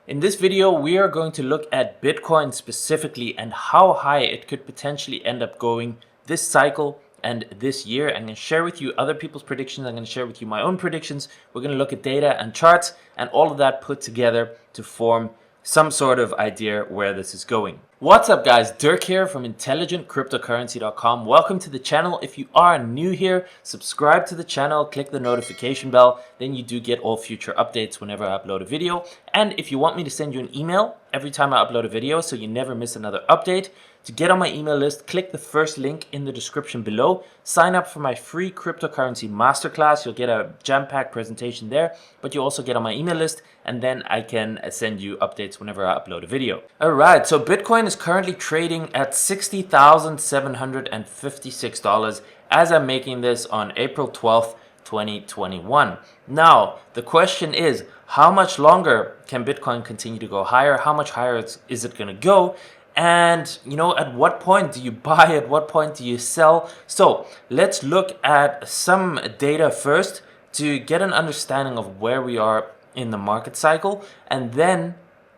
In this video, we are going to look at Bitcoin specifically and how high it could potentially end up going this cycle and this year. I'm going to share with you other people's predictions. I'm going to share with you my own predictions. We're going to look at data and charts and all of that put together to form some sort of idea where this is going. What's up guys, Dirk here from intelligentcryptocurrency.com. Welcome to the channel. If you are new here, subscribe to the channel, click the notification bell, then you do get all future updates whenever I upload a video. And if you want me to send you an email every time I upload a video so you never miss another update, to get on my email list, click the first link in the description below. Sign up for my free cryptocurrency masterclass. You'll get a jam-packed presentation there, but you also get on my email list and then I can send you updates whenever I upload a video. All right, so Bitcoin is currently trading at $60,756 as I'm making this on April 12th, 2021. Now, the question is, how much longer can Bitcoin continue to go higher? How much higher is it going to go? And, you know, at what point do you buy? At what point do you sell? So let's look at some data first to get an understanding of where we are in the market cycle. And then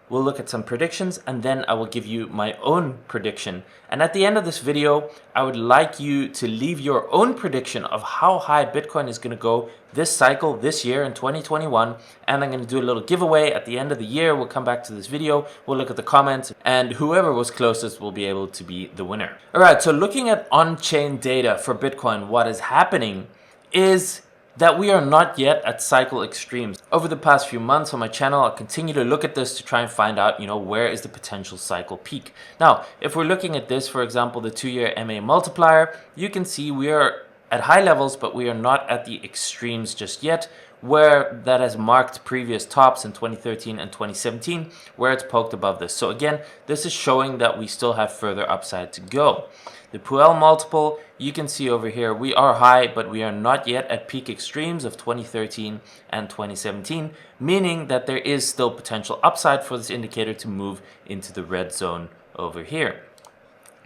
we'll look at some predictions, and then I will give you my own prediction. And at the end of this video, I would like you to leave your own prediction of how high Bitcoin is going to go this cycle, this year in 2021. And I'm going to do a little giveaway at the end of the year. We'll come back to this video. We'll look at the comments, and whoever was closest will be able to be the winner. All right, so looking at on-chain data for Bitcoin, what is happening is that we are not yet at cycle extremes. Over the past few months on my channel, I'll continue to look at this to try and find out, where is the potential cycle peak. Now, if we're looking at this, for example, the 2-year MA multiplier, you can see we are at high levels, but we are not at the extremes just yet, where that has marked previous tops in 2013 and 2017, where it's poked above this. So again, this is showing that we still have further upside to go. The Puell Multiple, you can see over here, we are high, but we are not yet at peak extremes of 2013 and 2017, meaning that there is still potential upside for this indicator to move into the red zone over here.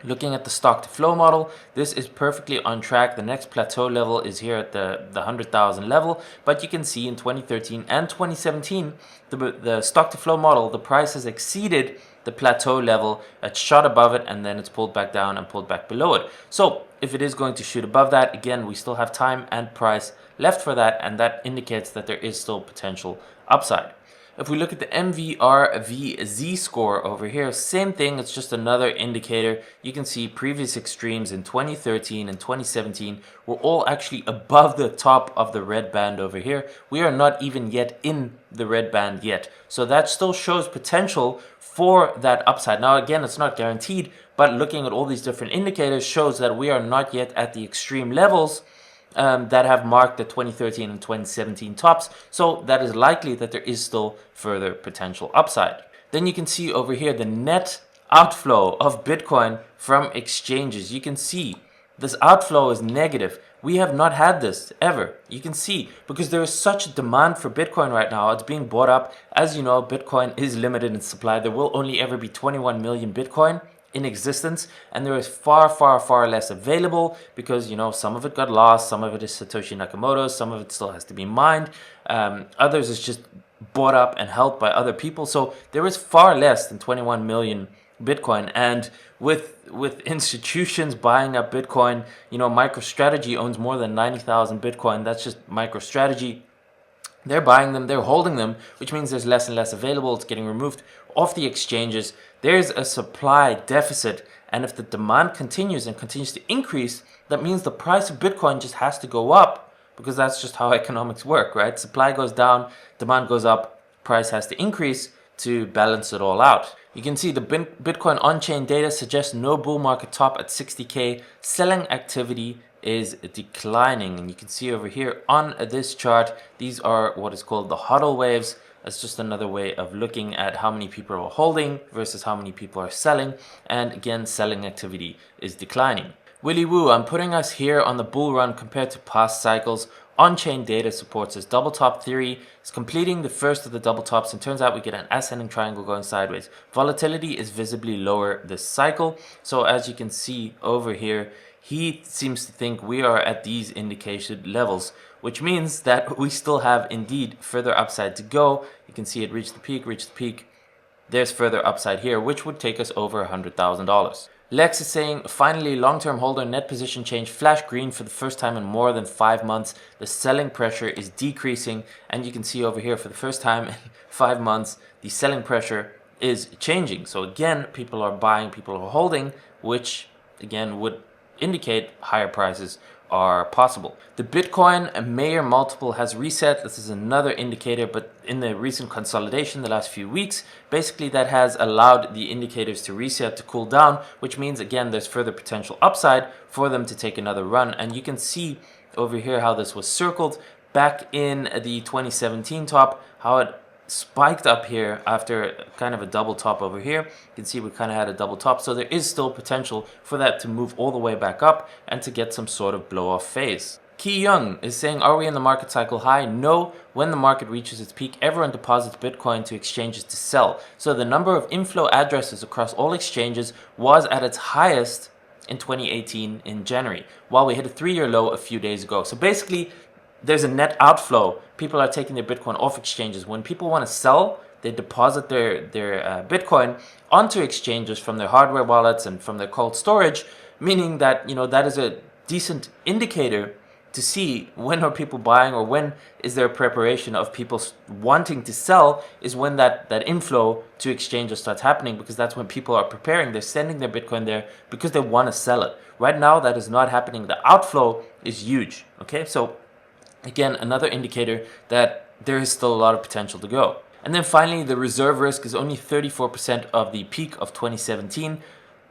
Looking at the stock to flow model, this is perfectly on track. The next plateau level is here at the 100,000 level, but you can see in 2013 and 2017, the stock to flow model, the price has exceeded the plateau level. It shot above it and then it's pulled back down and pulled back below it. So if it is going to shoot above that, again, we still have time and price left for that, and that indicates that there is still potential upside. If we look at the MVRVZ score over here, same thing, it's just another indicator. You can see previous extremes in 2013 and 2017 were all actually above the top of the red band over here. We are not even yet in the red band yet. So that still shows potential for that upside. Now again, it's not guaranteed, but looking at all these different indicators shows that we are not yet at the extreme levels that have marked the 2013 and 2017 tops. So that is likely that there is still further potential upside. Then you can see over here the net outflow of Bitcoin from exchanges. You can see this outflow is negative. We have not had this ever. You can see, because there is such a demand for Bitcoin right now. It's being bought up. As you know, Bitcoin is limited in supply. There will only ever be 21 million Bitcoin in existence, and there is far less available because, some of it got lost, some of it is Satoshi Nakamoto's, some of it still has to be mined, others is just bought up and held by other people. So there is far less than 21 million Bitcoin, and with institutions buying up Bitcoin, MicroStrategy owns more than 90,000 Bitcoin. That's just MicroStrategy. They're buying them, they're holding them, which means there's less and less available. It's getting removed off the exchanges. There's a supply deficit, and if the demand continues and continues to increase, that means the price of Bitcoin just has to go up, because that's just how economics work, right? Supply goes down, demand goes up, price has to increase to balance it all out. You can see the Bitcoin on-chain data suggests no bull market top at 60K. Selling activity is declining, and you can see over here on this chart, these are what is called the HODL waves. That's just another way of looking at how many people are holding versus how many people are selling, and again, selling activity is declining. Willy Woo, I'm putting us here on the bull run compared to past cycles. On-chain data supports this double top theory. It's completing the first of the double tops, and turns out we get an ascending triangle going sideways. Volatility is visibly lower this cycle. So as you can see over here, he seems to think we are at these indicated levels, which means that we still have indeed further upside to go. You can see it reach the peak, there's further upside here, which would take us over $100,000. Lex is saying, finally, long-term holder net position change flash green for the first time in more than 5 months. The selling pressure is decreasing, and you can see over here for the first time in 5 months, the selling pressure is changing. So again, people are buying, people are holding, which again would indicate higher prices are possible. The Bitcoin Mayer multiple has reset. This is another indicator, but in the recent consolidation the last few weeks, basically that has allowed the indicators to reset, to cool down, which means again there's further potential upside for them to take another run. And you can see over here how this was circled back in the 2017 top, how it spiked up here after kind of a double top over here. You can see we kind of had a double top, so there is still potential for that to move all the way back up and to get some sort of blow off phase. Ki Young is saying, are we in the market cycle high? No. When the market reaches its peak, everyone deposits Bitcoin to exchanges to sell. So the number of inflow addresses across all exchanges was at its highest in 2018 in January, while we hit a 3-year low a few days ago. So basically, there's a net outflow. People are taking their Bitcoin off exchanges. When people want to sell, they deposit their Bitcoin onto exchanges from their hardware wallets and from their cold storage, meaning that, you know, that is a decent indicator to see when are people buying, or when is there a preparation of people wanting to sell, is when that inflow to exchanges starts happening, because that's when people are preparing. They're sending their Bitcoin there because they want to sell it. Right now, that is not happening. The outflow is huge. Okay, so again, another indicator that there is still a lot of potential to go. And then finally, the reserve risk is only 34% of the peak of 2017.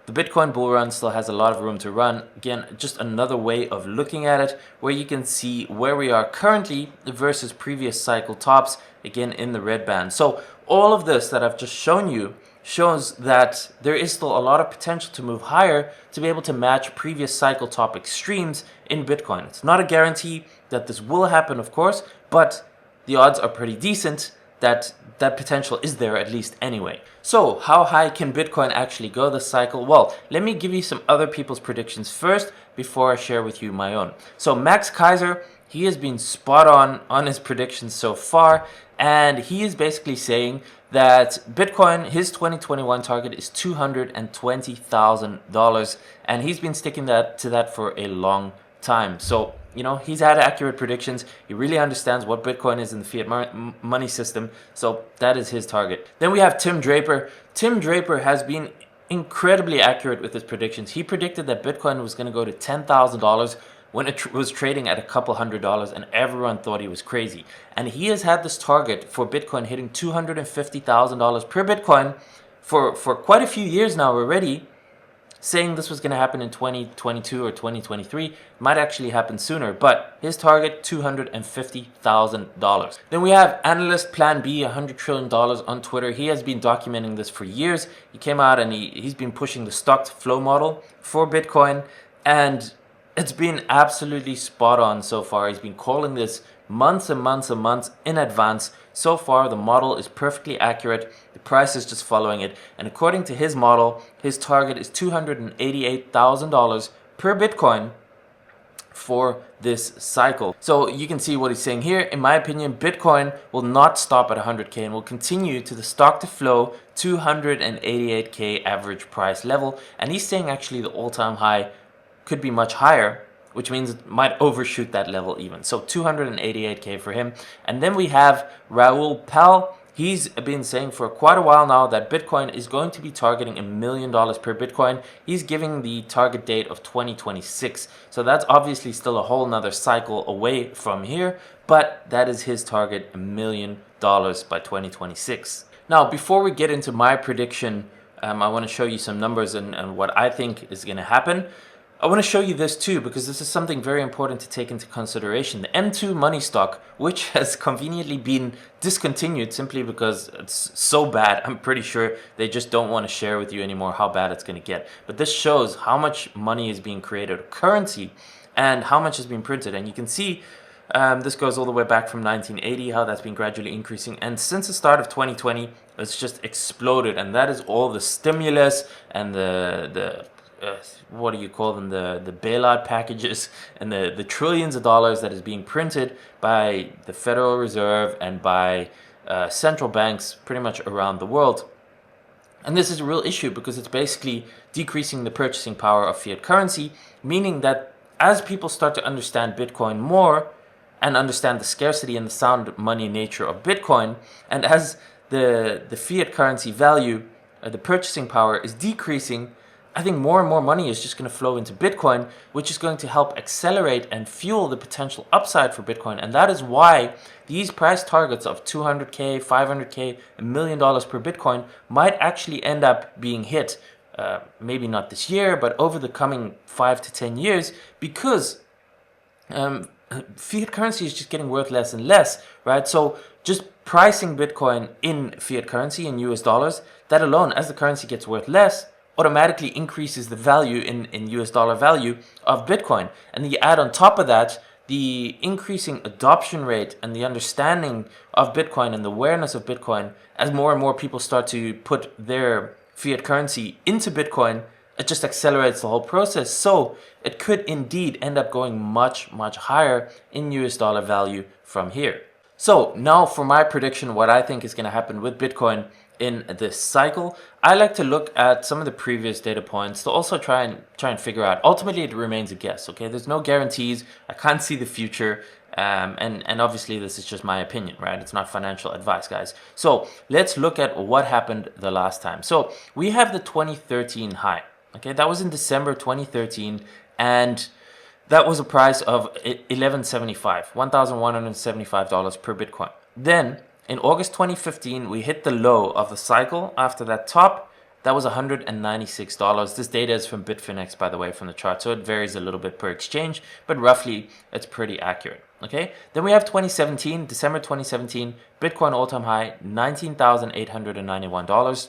The Bitcoin bull run still has a lot of room to run. Again, just another way of looking at it, where you can see where we are currently versus previous cycle tops, again in the red band. So all of this that I've just shown you shows that there is still a lot of potential to move higher, to be able to match previous cycle top extremes in Bitcoin. It's not a guarantee that this will happen, of course, but the odds are pretty decent that that potential is there at least anyway. So how high can Bitcoin actually go this cycle? Well, let me give you some other people's predictions first before I share with you my own. So Max Keiser, he has been spot on his predictions so far, and he is basically saying that Bitcoin, his 2021 target is $220,000, and he's been sticking to that for a long time. So, you know, he's had accurate predictions. He really understands what Bitcoin is in the fiat money system. So that is his target. Then we have Tim Draper. Tim Draper has been incredibly accurate with his predictions. He predicted that Bitcoin was going to go to $10,000 when it was trading at a couple $100, and everyone thought he was crazy. And he has had this target for Bitcoin hitting $250,000 per Bitcoin for quite a few years now already, saying this was going to happen in 2022 or 2023. Might actually happen sooner, but his target, $250,000. Then we have analyst Plan B, $100 trillion on Twitter. He has been documenting this for years. He came out and he's been pushing the stock to flow model for Bitcoin, and it's been absolutely spot on so far. He's been calling this months and months and months in advance. So far, the model is perfectly accurate. The price is just following it. And according to his model, his target is $288,000 per Bitcoin for this cycle. So you can see what he's saying here. In my opinion, Bitcoin will not stop at 100K and will continue to the stock to flow 288K average price level. And he's saying actually the all-time high could be much higher, which means it might overshoot that level even. So 288K for him. And then we have Raoul Pal. He's been saying for quite a while now that Bitcoin is going to be targeting $1 million per Bitcoin. He's giving the target date of 2026. So that's obviously still a whole nother cycle away from here, but that is his target, $1 million by 2026. Now, before we get into my prediction, I want to show you some numbers and what I think is going to happen. I want to show you this too, because this is something very important to take into consideration. The M2 money stock, which has conveniently been discontinued simply because it's so bad. I'm pretty sure they just don't want to share with you anymore how bad it's going to get. But this shows how much money is being created, currency, and how much is being printed. And you can see this goes all the way back from 1980, how that's been gradually increasing. And since the start of 2020, it's just exploded. And that is all the stimulus and the what do you call them, the bailout packages and the trillions of dollars that is being printed by the Federal Reserve and by central banks pretty much around the world. And this is a real issue because it's basically decreasing the purchasing power of fiat currency, meaning that as people start to understand Bitcoin more and understand the scarcity and the sound money nature of Bitcoin, and as the fiat currency value, the purchasing power is decreasing, I think more and more money is just going to flow into Bitcoin, which is going to help accelerate and fuel the potential upside for Bitcoin. And that is why these price targets of 200K, 500K, $1 million per Bitcoin might actually end up being hit. Maybe not this year, but over the coming 5 to 10 years, because fiat currency is just getting worth less and less, right? So just pricing Bitcoin in fiat currency, in US dollars, that alone, as the currency gets worth less, automatically increases the value in US dollar value of Bitcoin. And then you add on top of that the increasing adoption rate and the understanding of Bitcoin and the awareness of Bitcoin as more and more people start to put their fiat currency into Bitcoin. It just accelerates the whole process. So it could indeed end up going much, much higher in US dollar value from here. So now for my prediction, what I think is going to happen with Bitcoin in this cycle, I like to look at some of the previous data points to also try and figure out. Ultimately, it remains a guess. Okay, there's no guarantees. I can't see the future, and obviously this is just my opinion, right? It's not financial advice, guys. So let's look at what happened the last time. So we have the 2013 high. Okay, that was in December 2013, and that was a price of $1,175 per Bitcoin. Then in August 2015, we hit the low of the cycle after that top. That was $196. This data is from Bitfinex, by the way, from the chart, so it varies a little bit per exchange, but roughly it's pretty accurate. Okay, then we have 2017, December 2017, Bitcoin all-time high, $19,891.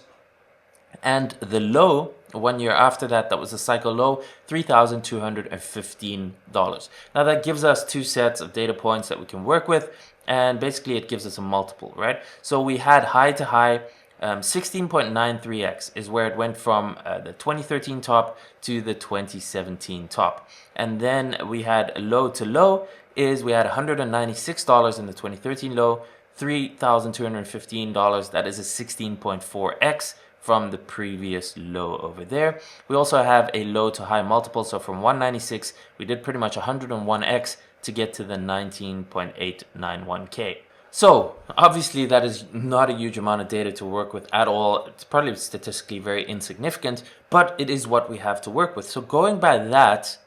And the low, 1 year after that, that was the cycle low, $3,215. Now that gives us two sets of data points that we can work with, and basically it gives us a multiple, right? So we had high to high, 16.93x is where it went from the 2013 top to the 2017 top. And then we had low to low is we had $196 in the 2013 low, $3,215. That is a 16.4x from the previous low over there. We also have a low to high multiple. So from 196, we did pretty much 101x to get to the 19.891K. So obviously that is not a huge amount of data to work with at all. It's probably statistically very insignificant, but it is what we have to work with. So going by that,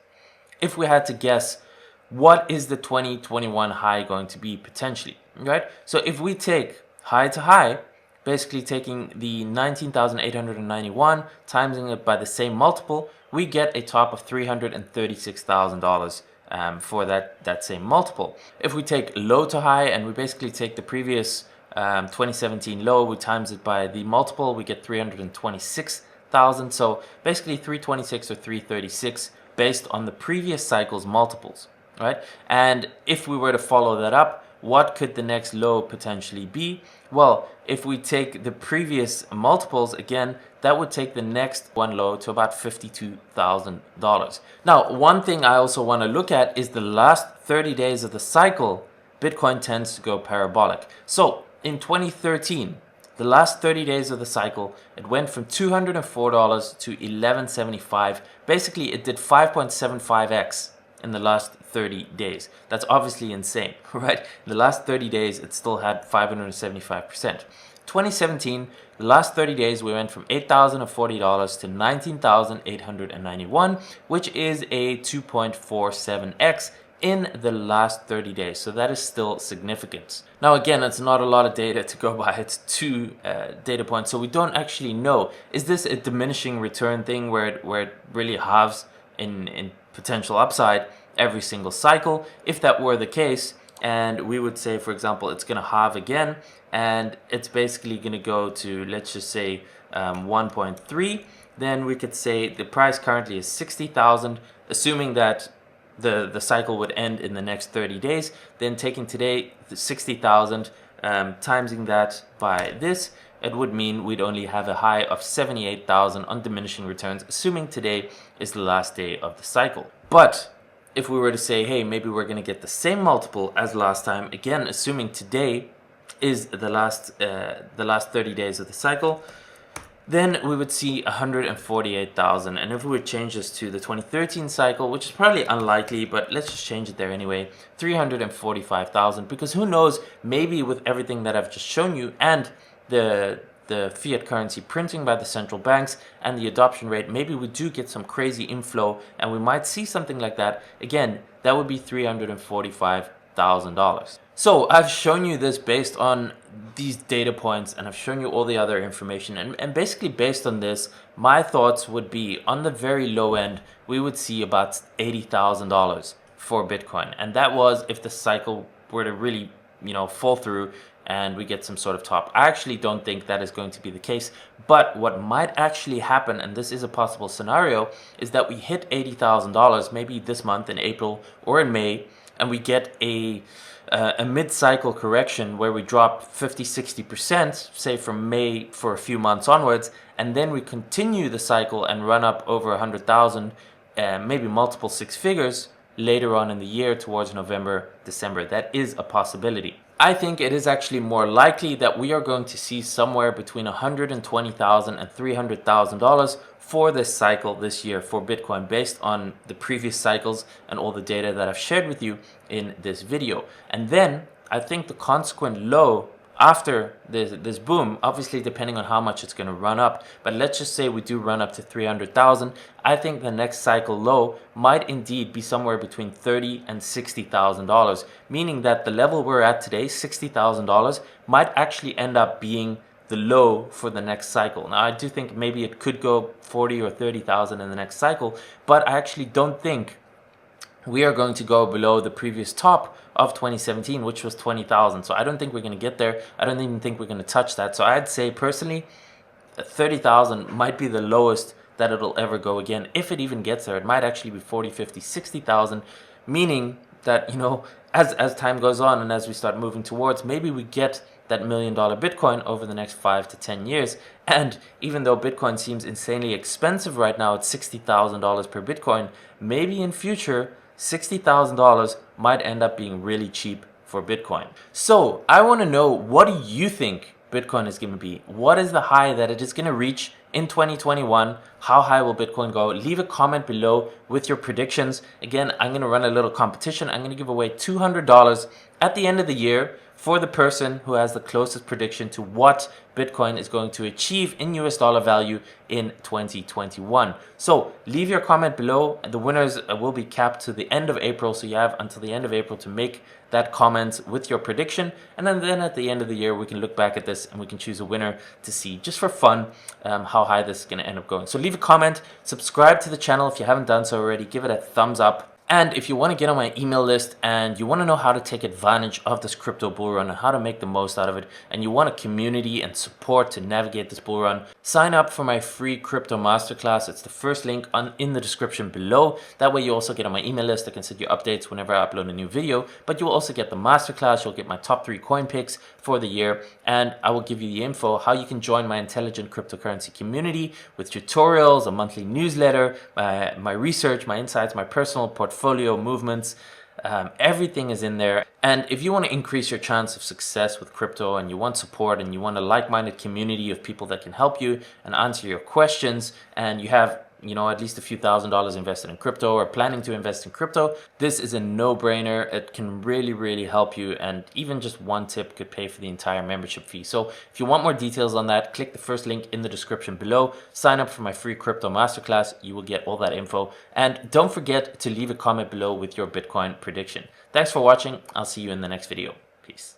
if we had to guess, what is the 2021 high going to be potentially, right? So if we take high to high, basically taking the 19,891, timesing it by the same multiple, we get a top of $336,000 for that same multiple. If we take low to high and we basically take the previous 2017 low, we times it by the multiple, we get 326,000. So basically 326 or 336 based on the previous cycle's multiples, right? And if we were to follow that up, what could the next low potentially be? Well, if we take the previous multiples again, that would take the next one low to about $52,000. Now, one thing I also want to look at is the last 30 days of the cycle. Bitcoin tends to go parabolic. So in 2013, the last 30 days of the cycle, it went from $204 to $1175. Basically, it did 5.75x in the last 30 days. That's obviously insane, right? In the last 30 days, it still had 575%. 2017, the last 30 days, we went from $8,040 to $19,891, which is a 2.47x in the last 30 days. So that is still significant. Now, again, it's not a lot of data to go by. It's two data points. So we don't actually know. Is this a diminishing return thing where it really halves in potential upside every single cycle? If that were the case, and we would say, for example, it's going to halve again, and it's basically going to go to, let's just say, 1.3, then we could say the price currently is 60,000, assuming that the cycle would end in the next 30 days. Then taking today, the 60,000, timesing that by this, it would mean we'd only have a high of 78,000 on diminishing returns, assuming today is the last day of the cycle. But if we were to say, hey, maybe we're going to get the same multiple as last time, again, assuming today is the last 30 days of the cycle, then we would see 148,000. And if we would change this to the 2013 cycle, which is probably unlikely, but let's just change it there anyway, 345,000, because who knows, maybe with everything that I've just shown you and the fiat currency printing by the central banks and the adoption rate, maybe we do get some crazy inflow and we might see something like that. Again, that would be $345,000. So I've shown you this based on these data points, and I've shown you all the other information, and basically based on this, my thoughts would be on the very low end, we would see about $80,000 for Bitcoin. And that was if the cycle were to really, fall through and we get some sort of top. I actually don't think that is going to be the case, but what might actually happen, and this is a possible scenario, is that we hit $80,000 maybe this month in April or in May, and we get a mid-cycle correction where we drop 50-60%, say from May for a few months onwards, and then we continue the cycle and run up over 100,000, maybe multiple six figures later on in the year towards November, December. That is a possibility. I think it is actually more likely that we are going to see somewhere between $120,000 and $300,000 for this cycle this year for Bitcoin, based on the previous cycles and all the data that I've shared with you in this video. And then I think the consequent low after this boom, obviously depending on how much it's going to run up, but let's just say we do run up to 300,000, I think the next cycle low might indeed be somewhere between $30,000 and $60,000, meaning that the level we're at today, $60,000, might actually end up being the low for the next cycle. Now I do think maybe it could go 40 or 30,000 in the next cycle, but I actually don't think we are going to go below the previous top of 2017, which was 20,000. So I don't think we're going to get there. I don't even think we're going to touch that. So I'd say personally, 30,000 might be the lowest that it'll ever go again. If it even gets there, it might actually be 40, 50, 60,000, meaning that, as time goes on and as we start moving towards, maybe we get that $1 million Bitcoin over the next 5 to 10 years. And even though Bitcoin seems insanely expensive right now at $60,000 per Bitcoin, maybe in future, $60,000 might end up being really cheap for Bitcoin. So I want to know, what do you think Bitcoin is going to be? What is the high that it is going to reach in 2021? How high will Bitcoin go? Leave a comment below with your predictions. Again, I'm going to run a little competition. I'm going to give away $200 at the end of the year for the person who has the closest prediction to what Bitcoin is going to achieve in US dollar value in 2021. So leave your comment below. The winners will be capped to the end of April. So you have until the end of April to make that comment with your prediction. And then at the end of the year, we can look back at this and we can choose a winner to see, just for fun, how high this is going to end up going. So leave a comment, subscribe to the channel if you haven't done so already, give it a thumbs up. And if you want to get on my email list and you want to know how to take advantage of this crypto bull run and how to make the most out of it, and you want a community and support to navigate this bull run, sign up for my free crypto masterclass. It's the first link in the description below. That way you also get on my email list. I can send you updates whenever I upload a new video, but you will also get the masterclass. You'll get my top 3 coin picks for the year, and I will give you the info how you can join my intelligent cryptocurrency community with tutorials, a monthly newsletter, my research, my insights, my personal portfolio movements. Everything is in there. And if you want to increase your chance of success with crypto, and you want support, and you want a like-minded community of people that can help you and answer your questions, and you have at least a few $1,000s invested in crypto or planning to invest in crypto, this is a no-brainer. It can really, really help you, and even just one tip could pay for the entire membership fee. So if you want more details on that, click the first link in the description below. Sign up for my free crypto masterclass. You will get all that info. And don't forget to leave a comment below with your Bitcoin prediction. Thanks for watching. I'll see you in the next video. Peace.